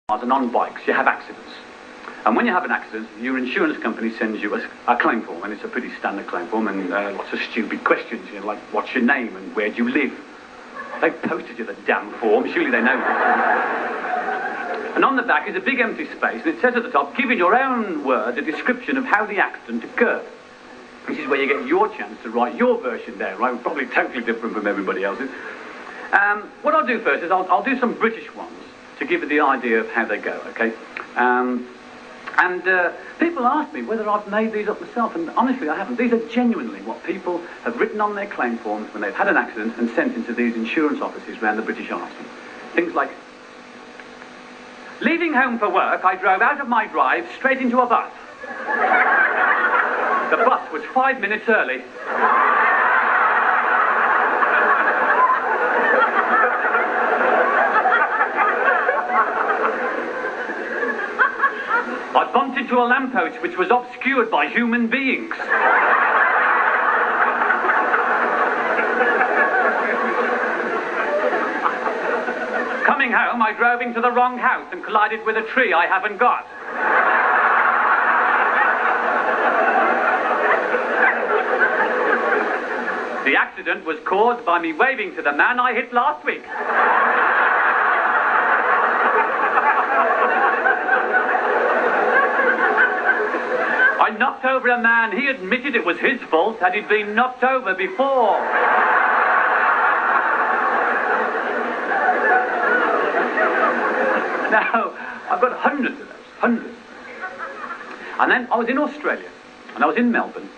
and on bikes, you have accidents. And when you have an accident, your insurance company sends you a claim form, and it's a pretty standard claim form, and lots of stupid questions, you know, like, what's your name and where do you live? They've posted you the damn form, surely they know that. And on the back is a big empty space, and it says at the top, give in your own words a description of how the accident occurred. This is where you get your chance to write your version there, right? Probably totally different from everybody else's. What I'll do first is I'll do some British ones to give you the idea of how they go, okay? People ask me whether I've made these up myself, and honestly I haven't. These are genuinely what people have written on their claim forms when they've had an accident and sent into these insurance offices around the British Isles. Things like, leaving home for work, I drove out of my drive straight into a bus. The bus was 5 minutes early. I bumped into a lamppost which was obscured by human beings. Coming home, I drove into the wrong house and collided with a tree I haven't got. The accident was caused by me waving to the man I hit last week. I knocked over a man. He admitted it was his fault, had he'd been knocked over before. Now, I've got hundreds of those, hundreds. And then I was in Australia, and I was in Melbourne,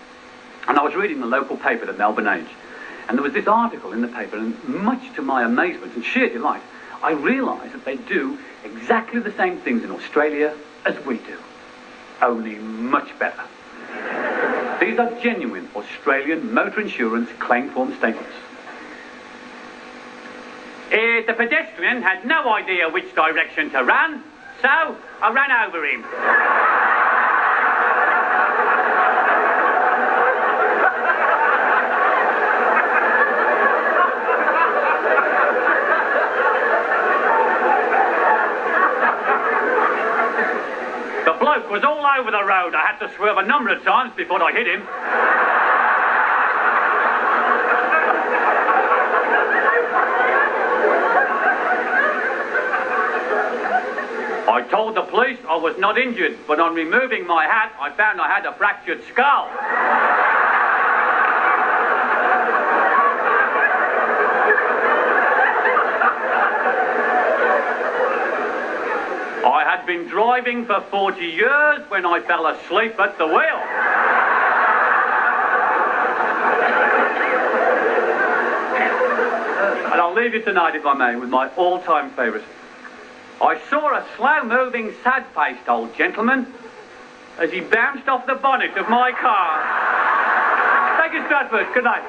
and I was reading the local paper, the Melbourne Age, and there was this article in the paper, and much to my amazement and sheer delight, I realised that they do exactly the same things in Australia as we do, only much better. These are genuine Australian motor insurance claim form statements. The pedestrian had no idea which direction to run, so I ran over him. The bloke was all over the road. I had to swerve a number of times before I hit him. I told the police I was not injured, but on removing my hat, I found I had a fractured skull. I had been driving for 40 years when I fell asleep at the wheel. And I'll leave you tonight, if I may, with my all-time favourite. I saw a slow-moving, sad-faced old gentleman as he bounced off the bonnet of my car. Thank you, Stratford. Good night.